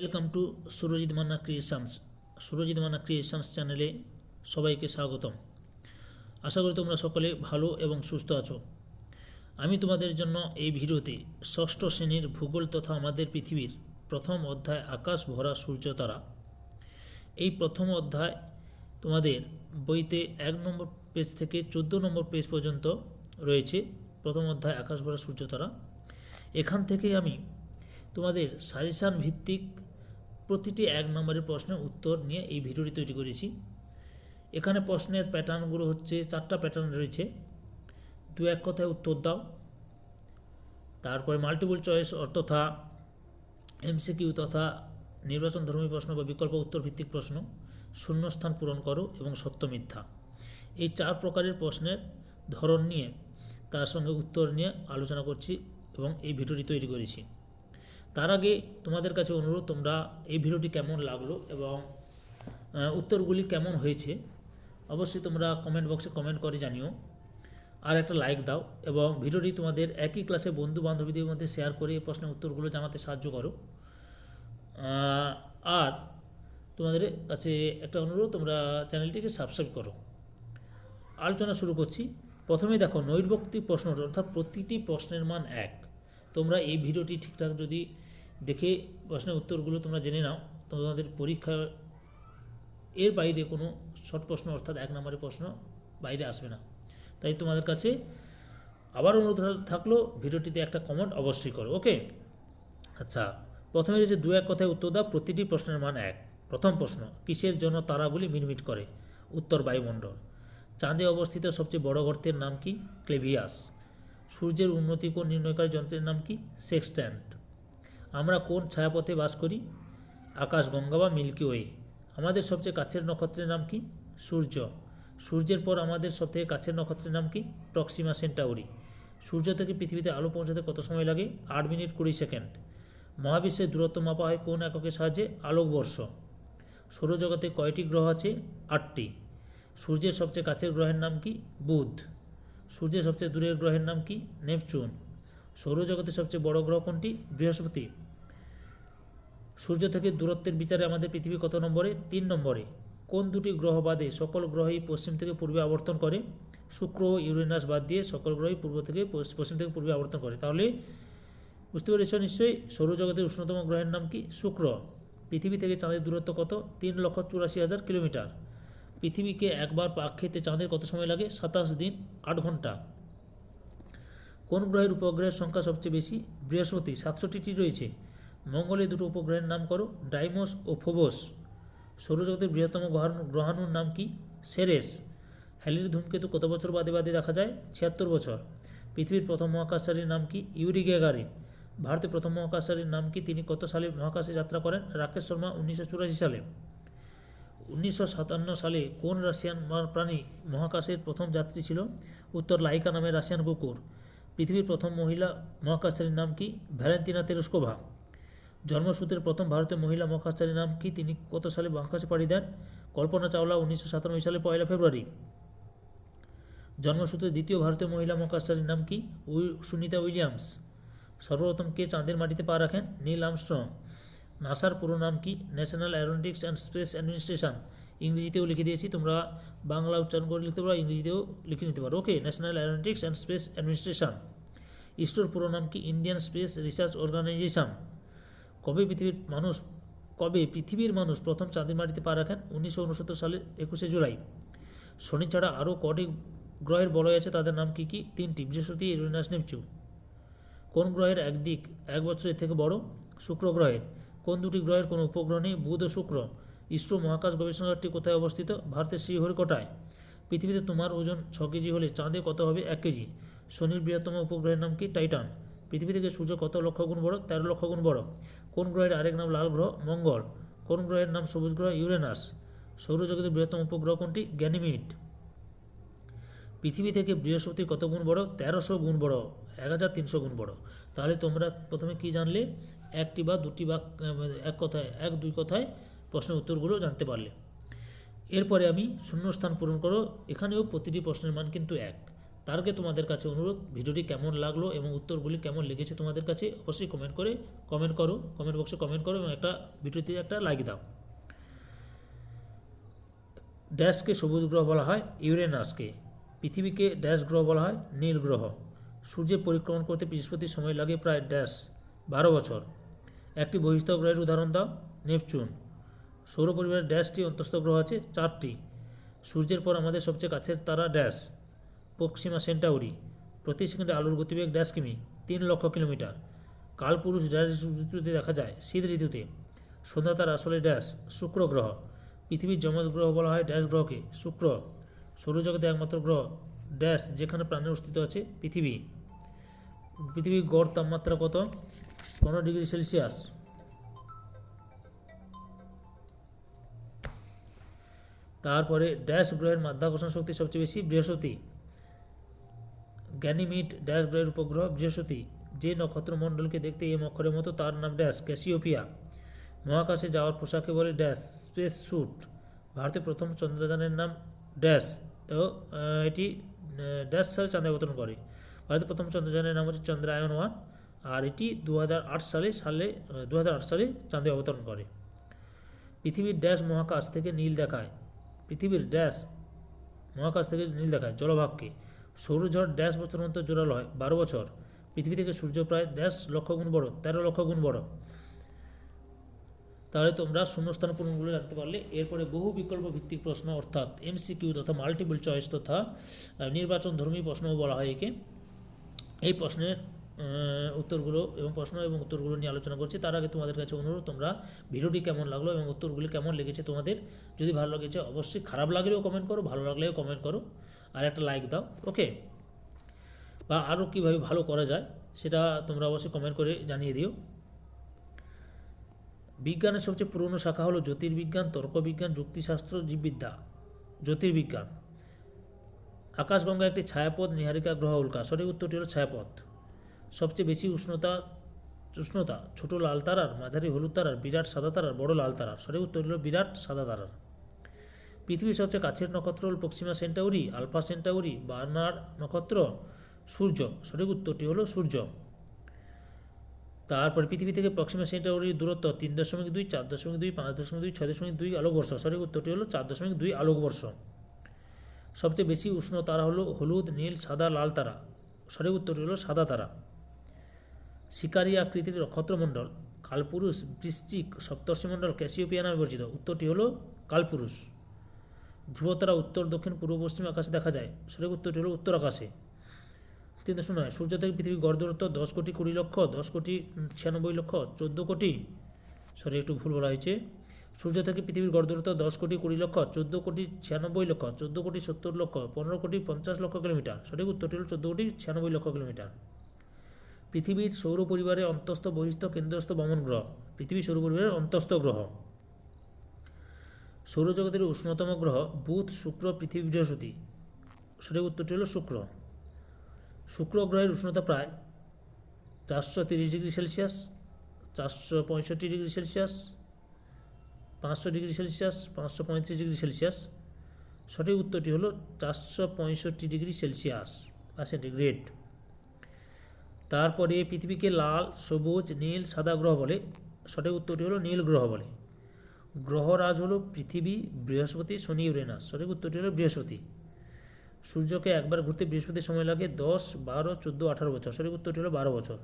Welcome to Surajit Manna creations. Surajit Manna creations চ্যানেলে সবাইকে স্বাগতম। আশা করি তোমরা সকলে ভালো এবং সুস্থ আছো। আমি তোমাদের জন্য এই ভিডিওতে ষষ্ঠ শ্রেণীর ভূগোল তথা আমাদের পৃথিবীর প্রথম অধ্যায় আকাশ ভরা সূর্য তারা, এই প্রথম অধ্যায় তোমাদের বইতে 1 নম্বর পেজ থেকে 14 নম্বর পেজ পর্যন্ত রয়েছে। প্রথম অধ্যায় আকাশ ভরা সূর্য তারা, এখান থেকে আমি তোমাদের সাজেশান ভিত্তিক প্রতিটি 1 নম্বরের প্রশ্নের উত্তর নিয়ে এই ভিডিওটি তৈরি করেছি। এখানে প্রশ্নের প্যাটার্নগুলো হচ্ছে 4টা প্যাটার্ন রয়েছে। 2-1 কথায় উত্তর দাও, তারপরে মাল্টিপল চয়েস তথা এমসিকিউ তথা নির্বাচনধর্মী প্রশ্ন বা বিকল্প উত্তর ভিত্তিক প্রশ্ন, শূন্যস্থান পূরণ করো এবং সত্য মিথ্যা। এই 4 প্রকারের প্রশ্নের ধরন নিয়ে তার সঙ্গে উত্তর নিয়ে আলোচনা করছি এবং এই ভিডিওটি তৈরি করেছি। তার আগে তোমাদের কাছে অনুরোধ, তোমরা এই ভিডিওটি কেমন লাগলো এবং উত্তরগুলি কেমন হয়েছে অবশ্যই তোমরা কমেন্ট বক্সে কমেন্ট করে জানিও। আর একটা লাইক দাও এবং ভিডিওটি তোমাদের একই ক্লাসে বন্ধু বান্ধবীদের মধ্যে শেয়ার করে এই প্রশ্নের উত্তরগুলো জানাতে সাহায্য করো। আর তোমাদের কাছে একটা অনুরোধ, তোমরা চ্যানেলটিকে সাবস্ক্রাইব করো। আলোচনা শুরু করছি। প্রথমে দেখো নৈর্ব্যক্তিক প্রশ্ন, অর্থাৎ প্রতিটি প্রশ্নের মান 1। তোমরা এই ভিডিওটি ঠিকঠাক যদি দেখে প্রশ্নের উত্তরগুলো তোমরা জেনে নাও, তোমাদের পরীক্ষা এর বাইরে কোনো শর্ট প্রশ্ন অর্থাৎ 1 নম্বরের প্রশ্ন বাইরে আসবে না। তাই তোমাদের কাছে আবার অনুরোধ থাকলো, ভিডিওটিতে একটা কমেন্ট অবশ্যই করো। ওকে, আচ্ছা, প্রথমে রয়েছে 2-1 কথায় উত্তর দাও, প্রতিটি প্রশ্নের মান 1। প্রথম প্রশ্ন, কিসের জন্য তারাগুলি মিটমিট করে? উত্তর বায়ুমণ্ডল। চাঁদে অবস্থিত সবচেয়ে বড় গর্তের নাম কি? ক্লেভিয়াস। সূর্যের উন্নতি কোণ নির্ণয়কারী যন্ত্রের নাম কি? সেক্সট্যান্ট। আমরা কোন ছায়াপথে বাস করি? আকাশগঙ্গা বা মিল্কি ওয়ে। আমাদের সবচেয়ে কাছের নক্ষত্রের নাম কি? সূর্য। সূর্যের পর আমাদের সবথেকে কাছের নক্ষত্রের নাম কি? Proxima Centauri. সূর্য থেকে পৃথিবীতে আলো পৌঁছাতে কত সময় লাগে? 8 মিনিট 20 সেকেন্ড। মহাবিশ্বের দূরত্ব মাপা হয় কোন এককের সাহায্যে? আলোকবর্ষ। সৌরজগতে কয়টি গ্রহ আছে? 8টি। সূর্যের সবচেয়ে কাছের গ্রহের নাম কি? বুধ। সূর্যের সবচেয়ে দূরের গ্রহের নাম কি? নেপচুন। সৌরজগতের সবচেয়ে বড় গ্রহ কোনটি? বৃহস্পতি। সূর্য থেকে দূরত্বের বিচারে আমাদের পৃথিবী কত নম্বরে? 3 নম্বরে। কোন দুটি গ্রহ বাদে সকল গ্রহই পশ্চিম থেকে পূর্বে আবর্তন করে? শুক্র ও ইউরেনাস বাদ দিয়ে সকল গ্রহই পশ্চিম থেকে পূর্বে আবর্তন করে। তাহলে বুঝতে পেরেছ নিশ্চয়ই, সৌরজগতের উষ্ণতম গ্রহের নাম কি? শুক্র। পৃথিবী থেকে চাঁদের দূরত্ব কত? 3,84,000 কিলোমিটার। পৃথিবীকে একবার পাক খেতে চাঁদের কত সময় লাগে? 27 দিন 8 ঘন্টা। কোন গ্রহের উপগ্রহের সংখ্যা সবচেয়ে বেশি? বৃহস্পতি, 67টি রয়েছে। মঙ্গলের দুটো উপগ্রহের নাম করো, ডাইমস ও ফোবস। সৌরজগতের বৃহত্তম গ্রহাণুর নাম কি? সেরেস। হ্যালির ধূমকেতু কত বছর বাদে বাদে দেখা যায়? 76 বছর। পৃথিবীর প্রথম মহাকাশচারীর নাম কি? Yuri Gagarin. ভারতের প্রথম মহাকাশচারীর নাম কি? তিনি কত সালে মহাকাশে যাত্রা করেন? রাকেশ শর্মা, 1984 সালে। 1957 সালে কোন রাশিয়ান প্রাণী মহাকাশের প্রথম যাত্রী ছিল? উত্তর লাইকা নামের রাশিয়ান কুকুর। পৃথিবীর প্রথম মহিলা মহাকাশচারীর নাম কি? Valentina Tereshkova. জন্মসূত্রের প্রথম ভারতীয় মহিলা মহাকাশচারীর নাম কি? তিনি কত সালে মহাকাশে পাড়ি দেন? কল্পনা চাওলা, 1997 সালে 1 ফেব্রুয়ারি। জন্মসূত্রে দ্বিতীয় ভারতীয় মহিলা মহাকাশচারীর নাম কি? সুনিতা উইলিয়ামস। সর্বপ্রথম কে চাঁদের মাটিতে পা রাখেন? Neil Armstrong. নাসার পুরো নাম কি? National Aeronautics and Space Administration. ইংরেজিতেও লিখে দিয়েছি, তোমরা বাংলা উচ্চারণ করে লিখতে পারো, ইংরেজিতেও লিখে নিতে পারো। Okay, National Aeronautics and Space Administration. ইসরোর পুরো নাম কি? Indian space research Organisation. কবে পৃথিবীর মানুষ প্রথম চাঁদের মাটিতে পা রাখেন? 1969 সালের 21 জুলাই। শনি ছাড়া আরও কটি গ্রহের বলয় আছে, তাদের নাম কি কি? 3টি, বৃহস্পতি, ইউরেনাস, নেপচুন। কোন গ্রহের একদিক 1 বছরের থেকে বড়? শুক্র গ্রহের। কোন দুটি গ্রহের কোনো উপগ্রহ নেই? বুধ ও শুক্র। ইসরো মহাকাশ গবেষণাগারটি কোথায় অবস্থিত? ভারতের শ্রীহরিকোটায়। পৃথিবীতে তোমার ওজন 6 কেজি হলে চাঁদে কত হবে? 1 কেজি। শনির বৃহত্তম উপগ্রহের নাম কি? টাইটান। পৃথিবী থেকে সূর্য কত লক্ষ গুণ বড়? 13 লক্ষ গুণ বড়। কোন গ্রহের আরেক নাম লাল গ্রহ? মঙ্গল। কোন গ্রহের নাম সবুজ গ্রহ? ইউরেনাস। সৌরজগতের বৃহত্তম উপগ্রহ কোনটি? গ্যানিমিড। পৃথিবী থেকে বৃহস্পতি কত গুণ বড়? 1300 গুণ বড়, 1300 গুণ বড়। তাহলে তোমরা প্রথমে কি জানলে? একটি বা দুটি বা এক দুই কথায় প্রশ্নের উত্তরগুলো জানতে পারলে। এরপরে আমি শূন্যস্থান পূরণ করো। এখানেও প্রতিটি প্রশ্নের মান কিন্তু 1। তার আগে তোমাদের কাছে অনুরোধ, ভিডিওটি কেমন লাগলো এবং উত্তরগুলি কেমন লেগেছে তোমাদের কাছে অবশ্যই কমেন্ট করো, কমেন্ট বক্সে কমেন্ট করো এবং ভিডিওতে একটা লাইক দাও। ড্যাশকে সবুজ গ্রহ বলা হয় ইউরেনাসকে। পৃথিবীকে ড্যাশ গ্রহ বলা হয় নীল গ্রহ। সূর্যের পরিক্রমণ করতে বৃহস্পতির সময় লাগে প্রায় ড্যাশ 12 বছর। একটি বহিস্থ গ্রহের উদাহরণ দাও। নেপচুন। সৌর পরিবারের ড্যাশটি অন্তস্থ গ্রহ আছে 4টি। সূর্যের পর আমাদের সবচেয়ে কাছের তারা ড্যাশ প্রক্সিমা সেন্টাউরি। প্রতি সেকেন্ডে আলোর গতিবেগ ড্যাশ কিমি 3 লক্ষ কিলোমিটার। কালপুরুষ ড্যাশ ঋতুতে দেখা যায় শীত ঋতুতে। সন্ধ্যা তারা আসলে ড্যাশ শুক্র গ্রহ। পৃথিবীর যমজ গ্রহ বলা হয় ড্যাশ গ্রহকে শুক্র। সৌরজগতে একমাত্র গ্রহ ড্যাশ যেখানে প্রাণের অস্তিত্ব আছে পৃথিবী। পৃথিবীর গড় তাপমাত্রা কত? 15 ডিগ্রি সেলসিয়াস। তারপরে ড্যাশ গ্রহের মাধ্যাকর্ষণ শক্তি সবচেয়ে বেশি বৃহস্পতি। গ্যানিমিড ড্যাশ গ্রহের উপগ্রহ বৃহস্পতি। যে নক্ষত্রমণ্ডলকে দেখতে এম অক্ষরের মতো তার নাম ড্যাশ ক্যাসিওপিয়া। মহাকাশে যাওয়ার পোশাকে বলে ড্যাশ স্পেস স্যুট। ভারতের প্রথম চন্দ্রযানের নাম ড্যাশ ও এটি ড্যাশ সালে চাঁদে অবতরণ করে। ভারতের প্রথম চন্দ্রযানের নাম হচ্ছে চন্দ্রায়ন-1 আর এটি 2008 সালে চাঁদে অবতরণ করে। পৃথিবীর ড্যাশ মহাকাশ থেকে নীল দেখায়। পৃথিবীর ড্যাশ মহাকাশ থেকে নীল দেখায় জলভাগকে। সৌরঝড় ড্যাশ বছর অন্তর জোরালো হয় 12 বছর। পৃথিবী থেকে সূর্য প্রায় ড্যাশ লক্ষ গুণ বড় 13 লক্ষ গুণ বড়। তাহলে তোমরা শূন্যস্থান পূরণগুলো রাখতে পারলে। এরপরে বহু বিকল্প ভিত্তিক প্রশ্ন অর্থাৎ এমসিকিউ তথা মাল্টিপল চয়েস তথা নির্বাচন ধর্মী প্রশ্নও বলা হয় একে। এই প্রশ্নের উত্তরগুলো এবং উত্তরগুলো নিয়ে আলোচনা করছি। তার আগে তোমাদের কাছে অনুরোধ, তোমরা ভিডিওটি কেমন লাগলো এবং উত্তরগুলি কেমন লেগেছে তোমাদের। যদি ভালো লেগেছে অবশ্যই, খারাপ লাগলেও কমেন্ট করো, ভালো লাগলেও কমেন্ট করো, আর একটা লাইক দাও। ওকে, বা আরও কীভাবে ভালো করা যায় সেটা তোমরা অবশ্যই কমেন্ট করে জানিয়ে দিও। বিজ্ঞানের সবচেয়ে পুরনো শাখা হলো জ্যোতির্বিজ্ঞান, তর্কবিজ্ঞান, যুক্তিশাস্ত্র, জীববিদ্যা। জ্যোতির্বিজ্ঞান। আকাশগঙ্গা একটি ছায়াপথ, নীহারিকা গ্রহ উল্কা। সঠিক উত্তরটি হলো ছায়াপথ। সবচেয়ে বেশি উষ্ণতা ছোট লাল তারার, মাঝারি হলুদ তারার, বিরাট সাদা তারার, বড় লাল তারার। সঠিক উত্তর হলো বিরাট সাদা তারার। পৃথিবীর সবচেয়ে কাছের নক্ষত্র হল Proxima Centauri, Alpha Centauri, Barnard নক্ষত্র, সূর্য। সঠিক উত্তরটি হলো সূর্য। তারপরে পৃথিবী থেকে প্রক্সিমা সেন্টাউরির দূরত্ব 3.2, 4.2, 5.2, 6.2 আলোকবর্ষ। সঠিক উত্তরটি হলো 4.2 আলোকবর্ষ। সবচেয়ে বেশি উষ্ণ তারা হলো হলুদ, নীল, সাদা, লাল তারা। সঠিক উত্তরটি হলো সাদা তারা। শিকারী আকৃতির নক্ষত্রমণ্ডল কালপুরুষ, বৃশ্চিক, সপ্তর্ষিমণ্ডল, ক্যাসিওপিয়া নামে পরিচিত। উত্তরটি হলো কালপুরুষ। ধ্রুবতারা উত্তর, দক্ষিণ, পূর্ব, পশ্চিম আকাশে দেখা যায়। সঠিক উত্তরটি হলো উত্তর আকাশে। 309 সূর্য থেকে পৃথিবীর গড় দূরত্ব 10 কোটি 20 লক্ষ, 10 কোটি 96 লক্ষ, 14 কোটি, সরি একটু ভুল বলা হয়েছে। সূর্য থেকে পৃথিবীর গড় দূরত্ব 10 কোটি 20 লক্ষ, 14 কোটি 96 লক্ষ, 14 কোটি 70 লক্ষ, 15 কোটি 50 লক্ষ কিলোমিটার। সঠিক উত্তরটি হল 14 কোটি 96 লক্ষ কিলোমিটার। পৃথিবীর সৌর পরিবারের অন্তস্থ, বহিস্থ, কেন্দ্রস্থ বামন গ্রহ। পৃথিবী সৌর পরিবারের অন্তস্থ গ্রহ। সৌরজগতের উষ্ণতম গ্রহ বুধ, শুক্র, পৃথিবী, বৃহস্পতি। সঠিক উত্তরটি হল শুক্র। শুক্র গ্রহের উষ্ণতা প্রায় 430 degree Celsius, 465 degree Celsius, 500 degree Celsius, 535 degree Celsius. সঠিক উত্তরটি হলো 465 ডিগ্রি সেলসিয়াস বা সেন্টিগ্রেড। তারপরে পৃথিবীকে লাল, সবুজ, নীল, সাদা গ্রহ বলে। সঠিক উত্তরটি হলো নীল গ্রহ বলে। গ্রহরাজ হলো পৃথিবী, বৃহস্পতি, শনি, ইউরেনাস। সঠিক উত্তরটি হলো বৃহস্পতি। সূর্যকে একবার ঘুরতে বৃহস্পতির সময় লাগে 10, 12, 14, 18 বছর। সঠিক উত্তরটি হলো 12 বছর।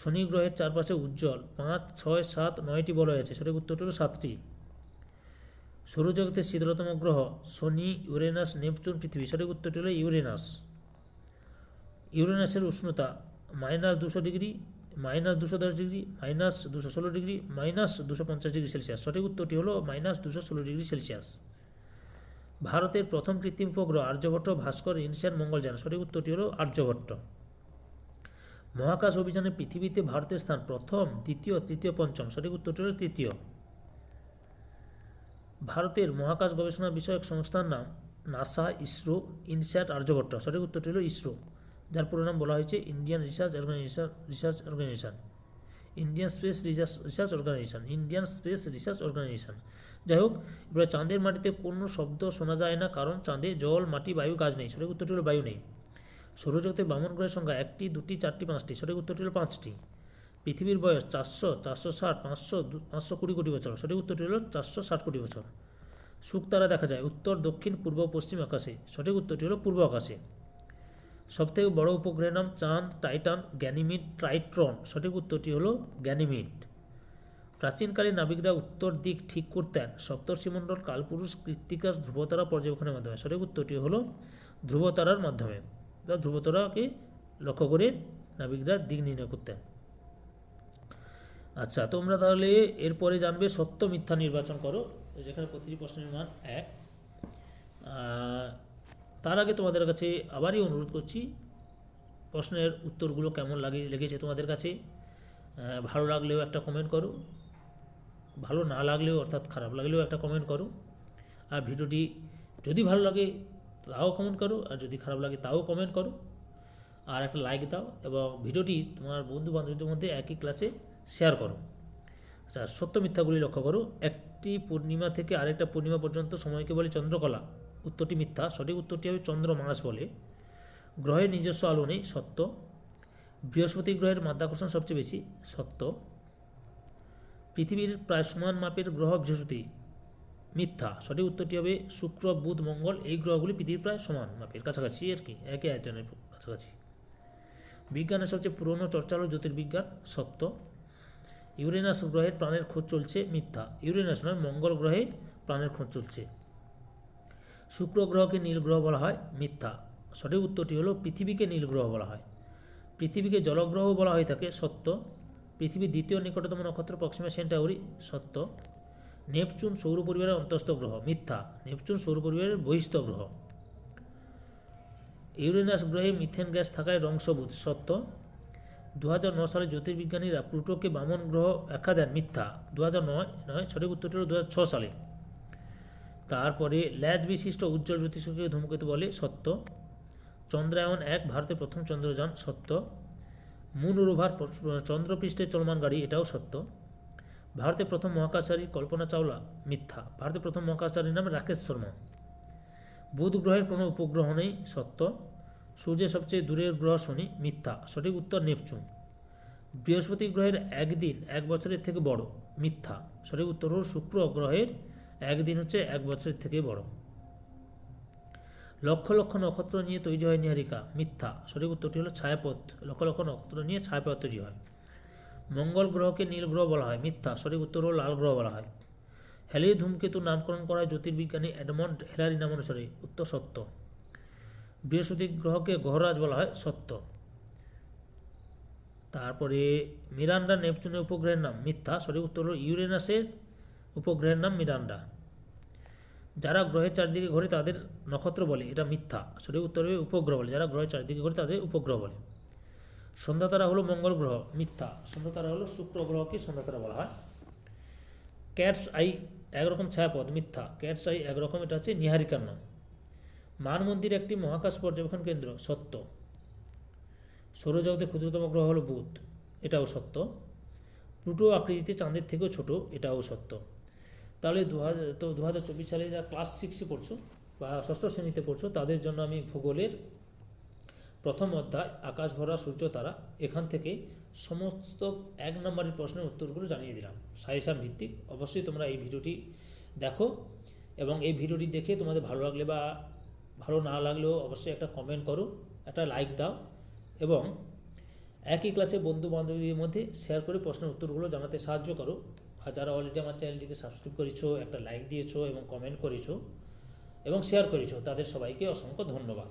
শনি গ্রহের চারপাশে উজ্জ্বল 5, 6, 7, 9টি বলয় আছে। সঠিক উত্তরটি হলো 7টি। সৌরজগতের শীতলতম গ্রহ শনি, ইউরেনাস, নেপচুন, পৃথিবী। সঠিক উত্তরটি হলো ইউরেনাস। ইউরেনাসের উষ্ণতা -200 degree, -210 degree, -216 degree, -250 degree Celsius. সঠিক উত্তরটি হলো -216 ডিগ্রি সেলসিয়াস। ভারতের প্রথম কৃত্রিম উপগ্রহ আর্যভট্ট, ভাস্কর, ইনসান, মঙ্গলযান। সঠিক উত্তরটি হলো আর্যভট্ট। মহাকাশ অভিযানে পৃথিবীতে ভারতের স্থান প্রথম, দ্বিতীয়, তৃতীয়, পঞ্চম। সঠিক উত্তরটি হলো তৃতীয়। ভারতের মহাকাশ গবেষণা বিষয়ক সংস্থার নাম নাসা, ইসরো, ইনস্যাট, আর্যভট্ট। সঠিক উত্তরটি হলো ইসরো, যার পুরো নাম বলা হয়েছে Indian research organisation. Indian space research organisation, Indian space research organisation. যাই হোক, এবার চাঁদের মাটিতে কোনো শব্দ শোনা যায় না, কারণ চাঁদে জল, মাটি, বায়ু, গাছ নেই। সঠিক উত্তরটি হলো বায়ু নেই। সৌরজগতে বামন গ্রহের সংখ্যা 1টি, 2টি, 4টি, 5টি। সঠিক উত্তরটি হলো 5টি। পৃথিবীর বয়স 400, 460, 500, 520 কোটি বছর। সঠিক উত্তরটি হলো 460 কোটি বছর। শুকতারা দেখা যায় উত্তর, দক্ষিণ, পূর্ব, পশ্চিম আকাশে। সঠিক উত্তরটি হলো পূর্ব আকাশে। সবথেকে বড় উপগ্রহের নাম চাঁদ, টাইটান, গ্যানিমিড, ট্রাইট্রন। সঠিক উত্তরটি হলো গ্যানিমিড। প্রাচীনকালে নাবিকরা উত্তর দিক ঠিক করতেন সপ্তর্ষিমণ্ডল, কালপুরুষ, কৃত্তিকা, ধ্রুবতারা পর্যবেক্ষণের মাধ্যমে। সঠিক উত্তরটি হলো ধ্রুবতারার মাধ্যমে, বা ধ্রুবতারাকে লক্ষ্য করে নাবিকরা দিক নির্ণয় করতেন। আচ্ছা, তোমরা তাহলে এরপরে জানবে সত্য মিথ্যা নির্বাচন করো, যেখানে প্রতিটি প্রশ্নের মান 1। তার আগে তোমাদের কাছে আবারই অনুরোধ করছি, প্রশ্নের উত্তরগুলো কেমন লেগেছে তোমাদের কাছে। ভালো লাগলেও একটা কমেন্ট করো, ভালো না লাগলেও অর্থাৎ খারাপ লাগলেও একটা কমেন্ট করো। আর ভিডিওটি যদি ভালো লাগে তাও কমেন্ট করো, আর যদি খারাপ লাগে তাও কমেন্ট করো। আর একটা লাইক দাও এবং ভিডিওটি তোমার বন্ধু বান্ধবীদের মধ্যে একই ক্লাসে শেয়ার করো। আচ্ছা, সত্য মিথ্যাগুলি লক্ষ্য করো। একটি পূর্ণিমা থেকে আরেকটা পূর্ণিমা পর্যন্ত সময়কে বলে চন্দ্রকলা। উত্তরটি মিথ্যা। সঠিক উত্তরটি হবে চন্দ্রমাস বলে। গ্রহের নিজস্ব আলো নেই। সত্য। বৃহস্পতি গ্রহের মাধ্যাকর্ষণ সবচেয়ে বেশি। সত্য। পৃথিবীর প্রায় সমান মাপের গ্রহ বৃহস্পতি। মিথ্যা। সঠিক উত্তরটি হবে শুক্র, বুধ, মঙ্গল। এই গ্রহগুলি পৃথিবীর প্রায় সমান মাপের, কাছাকাছি আর কি, একই আয়তনের কাছাকাছি। বিজ্ঞানের সবচেয়ে পুরনো চর্চা হল জ্যোতির্বিজ্ঞান। সত্য। ইউরেনাস গ্রহের প্রাণের খোঁজ চলছে। মিথ্যা। ইউরেনাস নয়, মঙ্গল গ্রহে প্রাণের খোঁজ চলছে। শুক্র গ্রহকে নীল গ্রহ বলা হয়। মিথ্যা। সঠিক উত্তরটি হলো পৃথিবীকে নীল গ্রহ বলা হয়। পৃথিবীকে জলগ্রহ বলা হয়ে থাকে। সত্য। পৃথিবীর দ্বিতীয় নিকটতম নক্ষত্র প্রক্সিমা সেন্টাউরি। সত্য। নেপচুন সৌর পরিবারের অন্তস্থ গ্রহ। মিথ্যা। নেপচুন সৌর পরিবারের বহিস্থ গ্রহ। ইউরেনাস গ্রহে মিথেন গ্যাস থাকায় রং সবুজ। সত্য। 2009 সালে জ্যোতির্বিজ্ঞানীরা প্লুটোকে বামন গ্রহ আখ্যা দেন। মিথ্যা। 2009 নয়, সঠিক উত্তরটি হল 2006 সালে। তারপরে ল্যাজ বিশিষ্ট উজ্জ্বল জ্যোতিষ্ককে ধূমকেতু বলে। সত্য। চন্দ্রায়ন 1 ভারতের প্রথম চন্দ্রযান। সত্য। মুন রোভার চন্দ্রপৃষ্ঠে চলমান গাড়ি। এটাও সত্য। ভারতের প্রথম মহাকাশচারী কল্পনা চাওলা। মিথ্যা। ভারতের প্রথম মহাকাশচারীর নাম রাকেশ শর্মা। বুধ গ্রহের কোনো উপগ্রহ নেই। সত্য। সূর্যের সবচেয়ে দূরের গ্রহ শনি। মিথ্যা। সঠিক উত্তর নেপচুন। বৃহস্পতি গ্রহের একদিন 1 বছরের থেকে বড়। মিথ্যা। সঠিক উত্তর হল শুক্র গ্রহের একদিন হচ্ছে 1 বছরের থেকে বড়। লক্ষ লক্ষ নক্ষত্র নিয়ে তৈরি হয় নীহারিকা। মিথ্যা। সঠিক উত্তরটি হলো ছায়াপথ। লক্ষ লক্ষ নক্ষত্র নিয়ে ছায়াপথ তৈরি হয়। মঙ্গল গ্রহকে নীল গ্রহ বলা হয়। মিথ্যা। সঠিক উত্তর হল লাল গ্রহ বলা হয়। হ্যালি ধূমকেতু নামকরণ করা হয় জ্যোতির্বিজ্ঞানী এডমন্ড হিলারি নামানুসারে। উত্তর সত্য। বৃহস্পতি গ্রহকে গ্রহরাজ বলা হয়। সত্য। তারপরে মিরান্ডা নেপচুনের উপগ্রহের নাম। মিথ্যা। সঠিক উত্তর হল ইউরেনাসের উপগ্রহের নাম মিরান্ডা। যারা গ্রহের চারদিকে ঘোরে তাদের নক্ষত্র বলে। এটা মিথ্যা। সঠিক উত্তর হবে উপগ্রহ বলে। যারা গ্রহের চারদিকে ঘোরে তাদের উপগ্রহ বলে। সন্ধ্যা তারা হলো মঙ্গল গ্রহ। মিথ্যা। সন্ধ্যা তারা হলো শুক্র গ্রহকে সন্ধ্যা তারা বলা হয়। ক্যাটস আই একরকম ছায়াপথ। মিথ্যা। ক্যাটস আই একরকম, এটা হচ্ছে নীহারিকার নাম। মান মন্দির একটি মহাকাশ পর্যবেক্ষণ কেন্দ্র। সত্য। সৌরজগতের ক্ষুদ্রতম গ্রহ হলো বুধ। এটাও সত্য। প্লুটো আকৃতিতে চাঁদের থেকেও ছোট। এটাও সত্য। তাহলে 2024 সালে যারা ক্লাস 6-এ পড়ছো বা ষষ্ঠ শ্রেণীতে পড়ছো তাদের জন্য আমি ভূগোলের প্রথম অধ্যায় আকাশ ভরা সূর্য তারা, এখান থেকে সমস্ত 1 নম্বরের প্রশ্নের উত্তরগুলো জানিয়ে দিলাম সাজেশান ভিত্তিক। অবশ্যই তোমরা এই ভিডিওটি দেখো এবং এই ভিডিওটি দেখে তোমাদের ভালো লাগলে বা ভালো না লাগলেও অবশ্যই একটা কমেন্ট করো, একটা লাইক দাও এবং একই ক্লাসে বন্ধু বান্ধবীদের মধ্যে শেয়ার করে প্রশ্নের উত্তরগুলো জানাতে সাহায্য করো। আর যারা অলরেডি আমার চ্যানেলটিকে সাবস্ক্রাইব করেছো, একটা লাইক দিয়েছো এবং কমেন্ট করেছো এবং শেয়ার করেছো, তাদের সবাইকে অসংখ্য ধন্যবাদ।